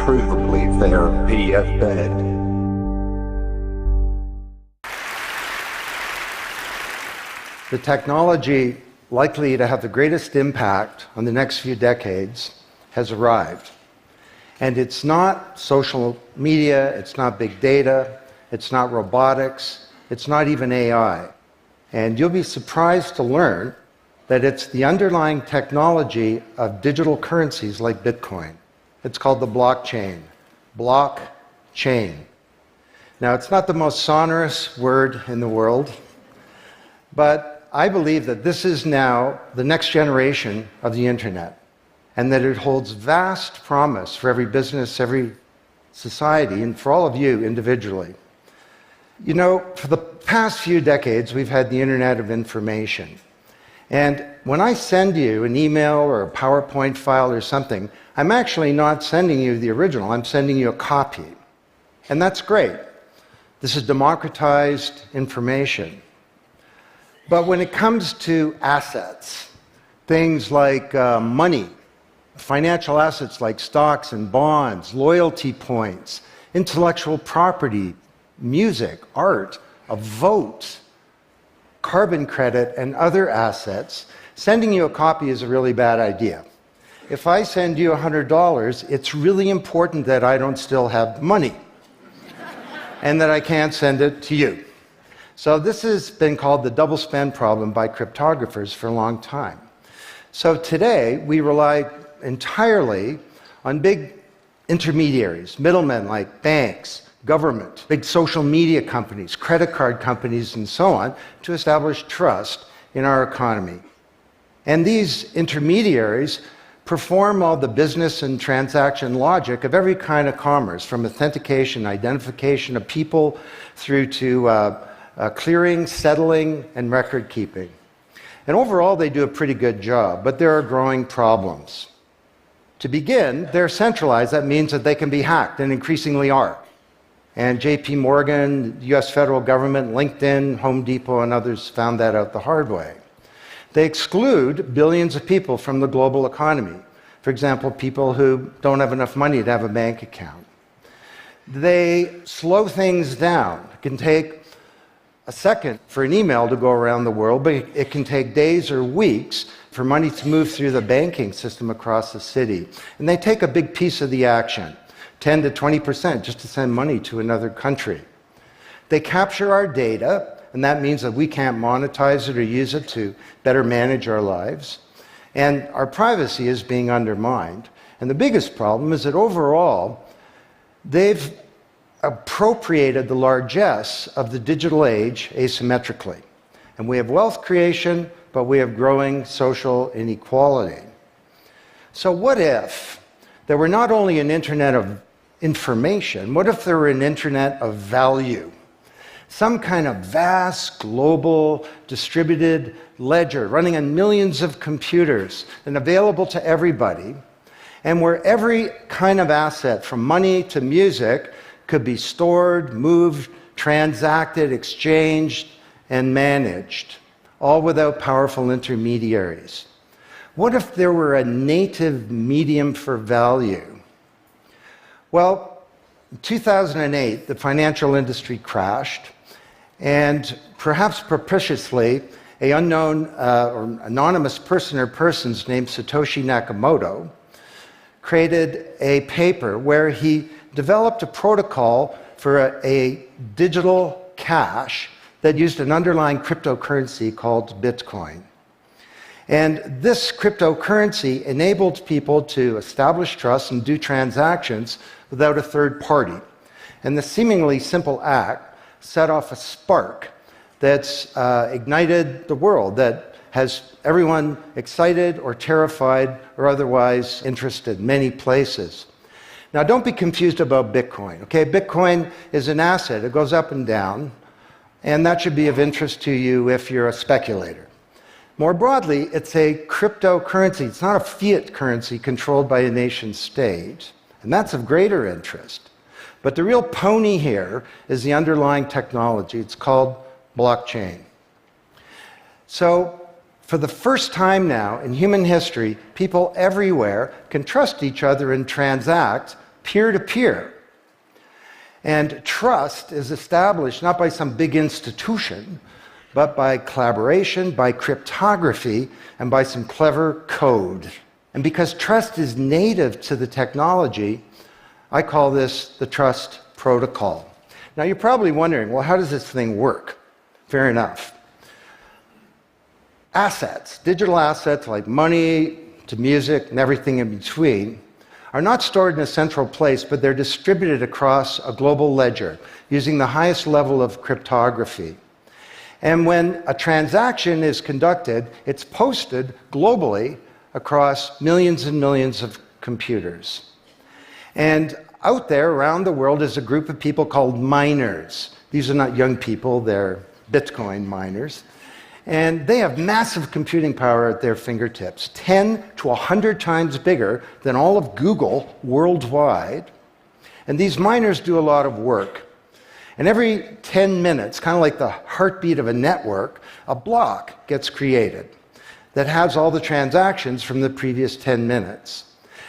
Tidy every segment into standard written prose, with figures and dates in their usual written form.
provably fair PFA. The technology likely to have the greatest impact on the next few decades has arrived. And it's not social media, it's not big data, it's not robotics, it's not even AI. And you'll be surprised to learn that it's the underlying technology of digital currencies like Bitcoin. It's called the blockchain. Blockchain. Now, it's not the most sonorous word in the world, but I believe that this is now the next generation of the internet, and that it holds vast promise for every business, every society, and for all of you individually. You know, for the past few decades, we've had the Internet of Information. And when I send you an email or a PowerPoint file or something, I'm actually not sending you the original, I'm sending you a copy. And that's great. This is democratized information. But when it comes to assets, things like money, financial assets like stocks and bonds, loyalty points, intellectual property, music, art, a vote, carbon credit, and other assets, sending you a copy is a really bad idea. If I send you $100, it's really important that I don't still have money and that I can't send it to you. So this has been called the double spend problem by cryptographers for a long time. So today, we rely entirely on big intermediaries, middlemen like banks, government, big social media companies, credit card companies, and so on, to establish trust in our economy. And these intermediaries perform all the business and transaction logic of every kind of commerce, from authentication, identification of people, through to clearing, settling, and record keeping. And overall, they do a pretty good job, but there are growing problems. To begin, they're centralized. That means that they can be hacked, and increasingly are. And JP Morgan, the US federal government, LinkedIn, Home Depot, and others found that out the hard way. They exclude billions of people from the global economy. For example, people who don't have enough money to have a bank account. They slow things down. It can take a second for an email to go around the world, but it can take days or weeks for money to move through the banking system across the city. And they take a big piece of the action. 10 to 20% just to send money to another country. They capture our data, and that means that we can't monetize it or use it to better manage our lives. And our privacy is being undermined. And the biggest problem is that overall, they've appropriated the largesse of the digital age asymmetrically. And we have wealth creation, but we have growing social inequality. So what if there were not only an internet of information, what if there were an internet of value? Some kind of vast, global, distributed ledger running on millions of computers and available to everybody, and where every kind of asset, from money to music, could be stored, moved, transacted, exchanged, and managed, all without powerful intermediaries. What if there were a native medium for value? Well, in 2008, the financial industry crashed, and perhaps propitiously, an unknown or anonymous person or persons named Satoshi Nakamoto created a paper where he developed a protocol for a digital cash that used an underlying cryptocurrency called Bitcoin. And this cryptocurrency enabled people to establish trust and do transactions without a third party. And the seemingly simple act set off a spark that's ignited the world, that has everyone excited or terrified or otherwise interested in many places. Now, don't be confused about Bitcoin, okay? Bitcoin is an asset. It goes up and down, and that should be of interest to you if you're a speculator. More broadly, it's a cryptocurrency. It's not a fiat currency controlled by a nation state, and that's of greater interest. But the real pony here is the underlying technology. It's called blockchain. So, for the first time now in human history, people everywhere can trust each other and transact peer-to-peer. And trust is established not by some big institution, but by collaboration, by cryptography, and by some clever code. And because trust is native to the technology, I call this the trust protocol. Now you're probably wondering, well, how does this thing work? Fair enough. Assets, digital assets like money to music and everything in between, are not stored in a central place, but they're distributed across a global ledger using the highest level of cryptography. And when a transaction is conducted, it's posted globally across millions and millions of computers. And out there around the world is a group of people called miners. These are not young people, they're Bitcoin miners. And they have massive computing power at their fingertips, 10 to 100 times bigger than all of Google worldwide. And these miners do a lot of work. And every 10 minutes, kind of like the heartbeat of a network, a block gets created that has all the transactions from the previous 10 minutes.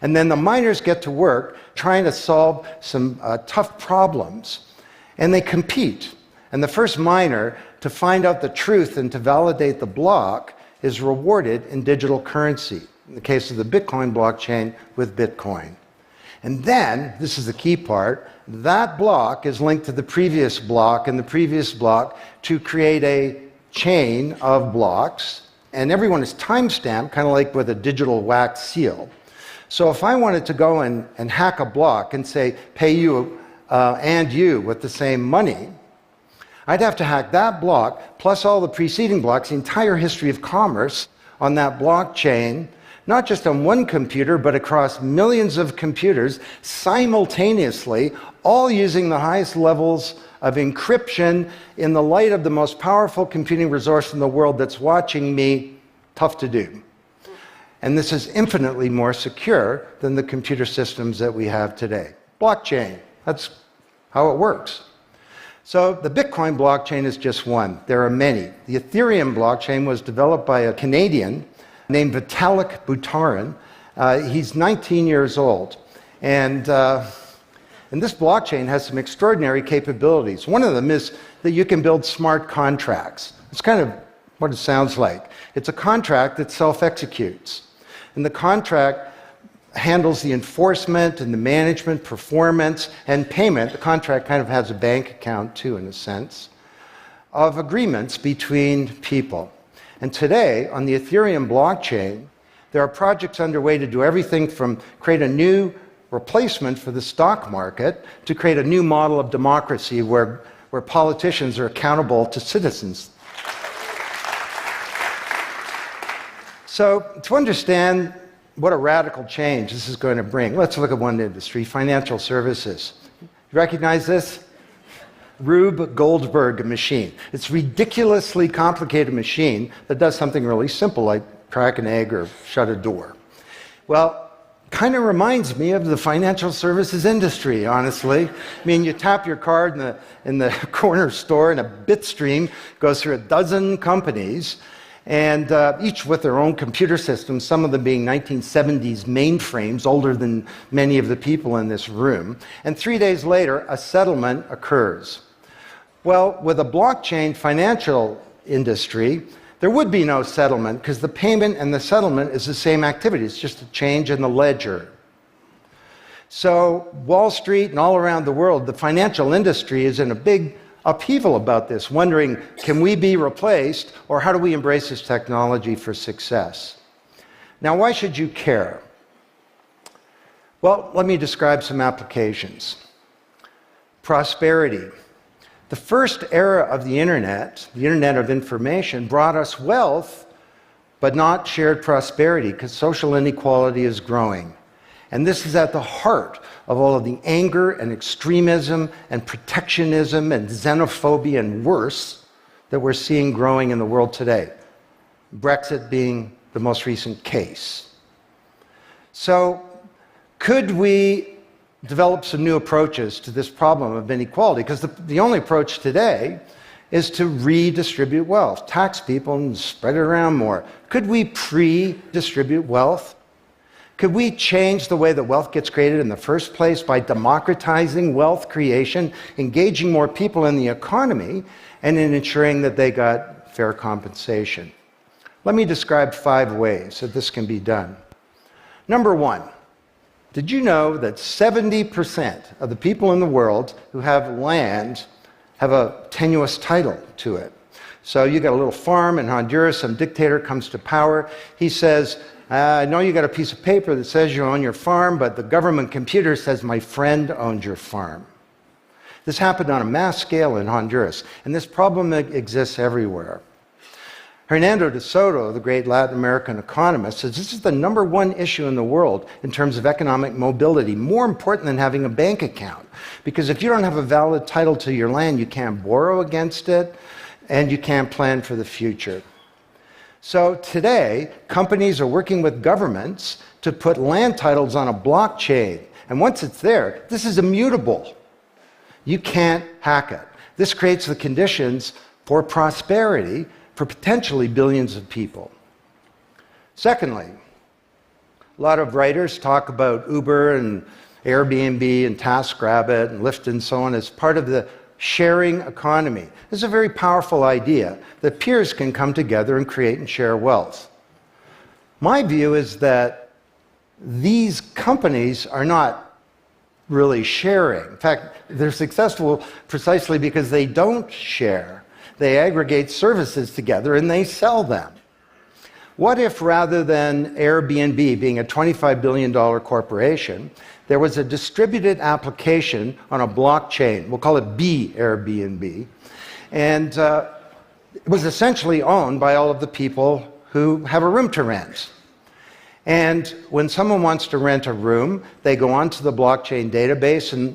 And then the miners get to work trying to solve some tough problems. And they compete. And the first miner to find out the truth and to validate the block is rewarded in digital currency, in the case of the Bitcoin blockchain with Bitcoin. And then, this is the key part, that block is linked to the previous block and the previous block to create a chain of blocks, and everyone is time-stamped, kind of like with a digital wax seal. So if I wanted to go and hack a block and say, pay you and you with the same money, I'd have to hack that block, plus all the preceding blocks, the entire history of commerce on that blockchain, not just on one computer, but across millions of computers simultaneously, all using the highest levels of encryption in the light of the most powerful computing resource in the world that's watching me. Tough to do. And this is infinitely more secure than the computer systems that we have today. Blockchain, that's how it works. So the Bitcoin blockchain is just one. There are many. The Ethereum blockchain was developed by a Canadian named Vitalik Buterin. He's 19 years old. And this blockchain has some extraordinary capabilities. One of them is that you can build smart contracts. It's kind of what it sounds like. It's a contract that self-executes. And the contract handles the enforcement and the management, performance, and payment. The contract kind of has a bank account too, in a sense, of agreements between people. And today, on the Ethereum blockchain, there are projects underway to do everything from create a new replacement for the stock market to create a new model of democracy where politicians are accountable to citizens. So, to understand what a radical change this is going to bring, let's look at one industry, financial services. You recognize this? Rube Goldberg machine. It's a ridiculously complicated machine that does something really simple, like crack an egg or shut a door. Well, kind of reminds me of the financial services industry, honestly. I mean, you tap your card in the corner store, and a bit stream goes through a dozen companies, and each with their own computer systems, some of them being 1970s mainframes, older than many of the people in this room. And 3 days later, a settlement occurs. Well, with a blockchain financial industry, there would be no settlement because the payment and the settlement is the same activity. It's just a change in the ledger. So Wall Street and all around the world, the financial industry is in a big upheaval about this, wondering, can we be replaced, or how do we embrace this technology for success? Now, why should you care? Well, let me describe some applications. Prosperity. The first era of the Internet of information, brought us wealth, but not shared prosperity, because social inequality is growing. And this is at the heart of all of the anger and extremism and protectionism and xenophobia and worse that we're seeing growing in the world today. Brexit being the most recent case. So, could we develop some new approaches to this problem of inequality? Because the only approach today is to redistribute wealth, tax people and spread it around more. Could we pre-distribute wealth? Could we change the way that wealth gets created in the first place by democratizing wealth creation, engaging more people in the economy, and in ensuring that they got fair compensation? Let me describe 5 ways that this can be done. Number 1, did you know that 70% of the people in the world who have land have a tenuous title to it? So you got a little farm in Honduras, some dictator comes to power, he says, I know you got a piece of paper that says you own your farm, but the government computer says my friend owns your farm. This happened on a mass scale in Honduras, and this problem exists everywhere. Hernando de Soto, the great Latin American economist, says this is the number 1 issue in the world in terms of economic mobility, more important than having a bank account. Because if you don't have a valid title to your land, you can't borrow against it, and you can't plan for the future. So today, companies are working with governments to put land titles on a blockchain. And once it's there, this is immutable. You can't hack it. This creates the conditions for prosperity for potentially billions of people. Secondly, a lot of writers talk about Uber and Airbnb and TaskRabbit and Lyft and so on as part of the sharing economy. This is a very powerful idea that peers can come together and create and share wealth. My view is that these companies are not really sharing. In fact, they're successful precisely because they don't share. They aggregate services together and they sell them. What if rather than Airbnb being a $25 billion corporation, there was a distributed application on a blockchain, we'll call it B Airbnb, and it was essentially owned by all of the people who have a room to rent. And when someone wants to rent a room, they go onto the blockchain database and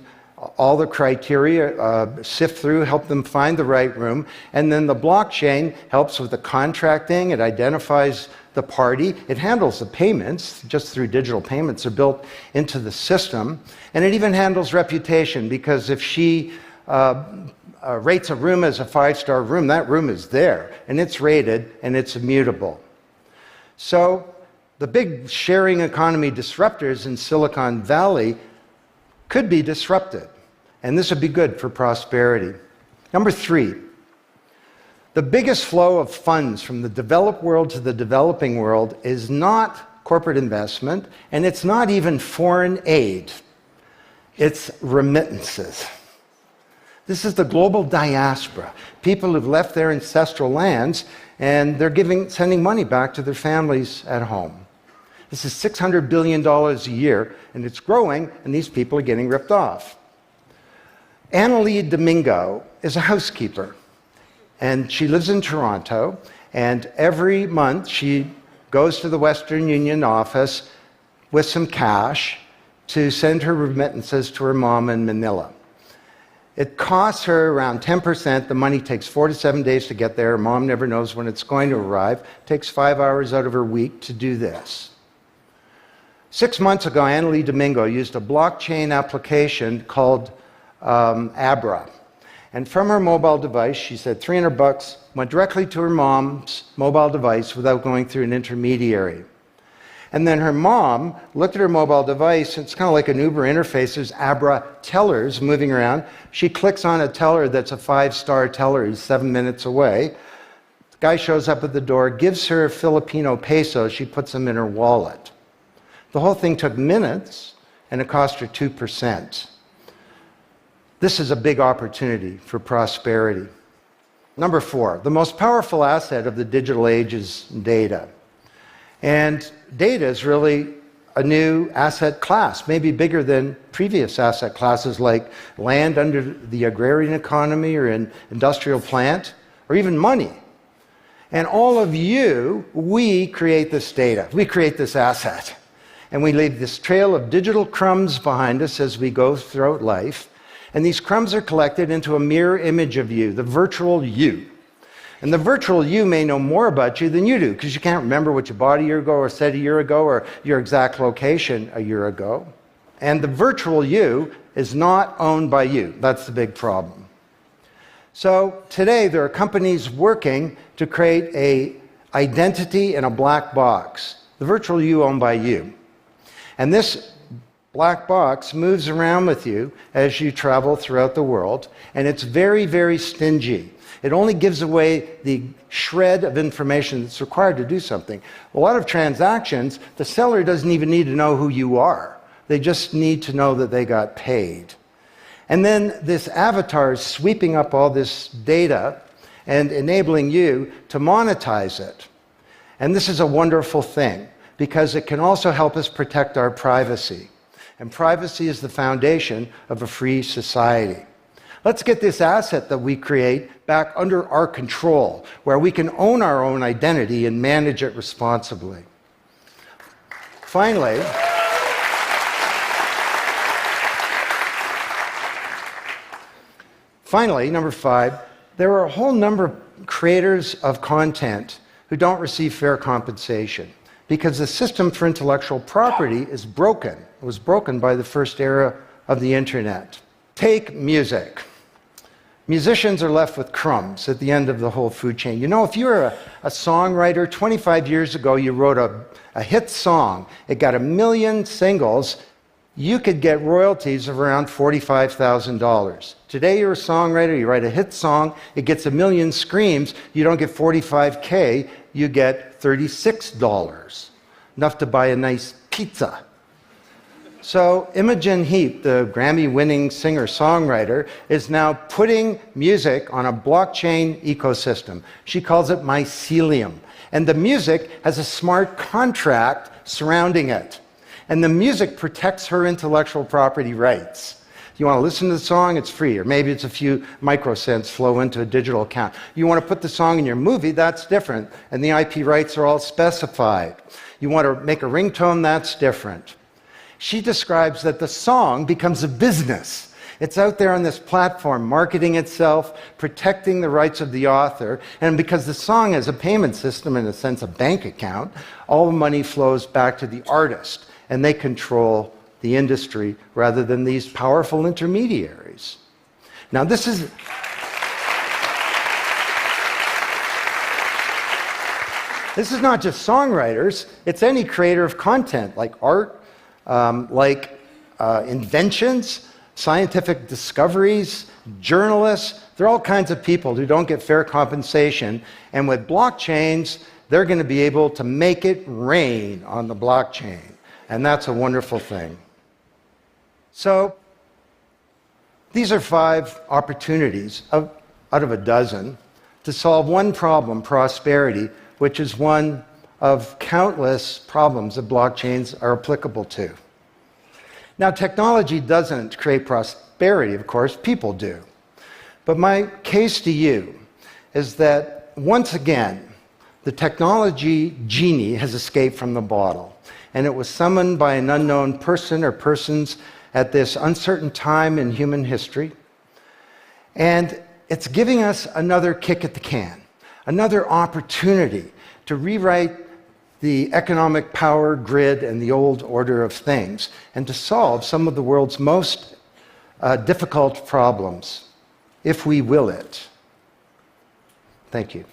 all the criteria sift through, help them find the right room, and then the blockchain helps with the contracting, it identifies the party, it handles the payments, just through digital payments are built into the system, and it even handles reputation, because if she rates a room as a 5-star room, that room is there, and it's rated, and it's immutable. So the big sharing economy disruptors in Silicon Valley could be disrupted, and this would be good for prosperity. Number 3, the biggest flow of funds from the developed world to the developing world is not corporate investment, and it's not even foreign aid. It's remittances. This is the global diaspora, people who've left their ancestral lands, and they're sending money back to their families at home. This is $600 billion a year, and it's growing, and these people are getting ripped off. Annalie Domingo is a housekeeper, and she lives in Toronto, and every month she goes to the Western Union office with some cash to send her remittances to her mom in Manila. It costs her around 10%. The money takes 4 to 7 days to get there. Her mom never knows when it's going to arrive. It takes 5 hours out of her week to do this. 6 months ago, Annalie Domingo used a blockchain application called Abra. And from her mobile device, she said $300 went directly to her mom's mobile device without going through an intermediary. And then her mom looked at her mobile device, it's kind of like an Uber interface, there's Abra tellers moving around. She clicks on a teller that's a 5-star teller, he's 7 minutes away. The guy shows up at the door, gives her Filipino pesos, she puts them in her wallet. The whole thing took minutes, and it cost her 2%. This is a big opportunity for prosperity. Number 4, the most powerful asset of the digital age is data. And data is really a new asset class, maybe bigger than previous asset classes like land under the agrarian economy or an industrial plant, or even money. And all of you, we create this data, we create this asset. And we leave this trail of digital crumbs behind us as we go throughout life. And these crumbs are collected into a mirror image of you, the virtual you. And the virtual you may know more about you than you do, because you can't remember what you bought a year ago or said a year ago or your exact location a year ago. And the virtual you is not owned by you. That's the big problem. So today there are companies working to create an identity in a black box. The virtual you owned by you. And this black box moves around with you as you travel throughout the world, and it's very, very stingy. It only gives away the shred of information that's required to do something. A lot of transactions, the seller doesn't even need to know who you are. They just need to know that they got paid. And then this avatar is sweeping up all this data and enabling you to monetize it. And this is a wonderful thing, because it can also help us protect our privacy. And privacy is the foundation of a free society. Let's get this asset that we create back under our control, where we can own our own identity and manage it responsibly. Finally, number 5, there are a whole number of creators of content who don't receive fair compensation because the system for intellectual property is broken. It was broken by the first era of the internet. Take music. Musicians are left with crumbs at the end of the whole food chain. You know, if you're a songwriter, 25 years ago you wrote a hit song, it got 1 million singles, you could get royalties of around $45,000. Today you're a songwriter, you write a hit song, it gets 1 million streams, you don't get $45K, you get $36. Enough to buy a nice pizza. So Imogen Heap, the Grammy-winning singer-songwriter, is now putting music on a blockchain ecosystem. She calls it mycelium. And the music has a smart contract surrounding it. And the music protects her intellectual property rights. You want to listen to the song, it's free, or maybe it's a few microcents flow into a digital account. You want to put the song in your movie, that's different, and the IP rights are all specified. You want to make a ringtone, that's different. She describes that the song becomes a business. It's out there on this platform, marketing itself, protecting the rights of the author, and because the song is a payment system, in a sense a bank account, all the money flows back to the artist, and they control the industry rather than these powerful intermediaries. Now this is not just songwriters, it's any creator of content, like art, inventions, scientific discoveries, journalists. There are all kinds of people who don't get fair compensation, and with blockchains, they're going to be able to make it rain on the blockchain, and that's a wonderful thing. So these are 5 opportunities out of a dozen to solve one problem, prosperity, which is one of countless problems that blockchains are applicable to. Now, technology doesn't create prosperity, of course, people do. But my case to you is that, once again, the technology genie has escaped from the bottle, and it was summoned by an unknown person or persons at this uncertain time in human history, and it's giving us another kick at the can, another opportunity to rewrite the economic power grid and the old order of things, and to solve some of the world's most difficult problems, if we will it. Thank you.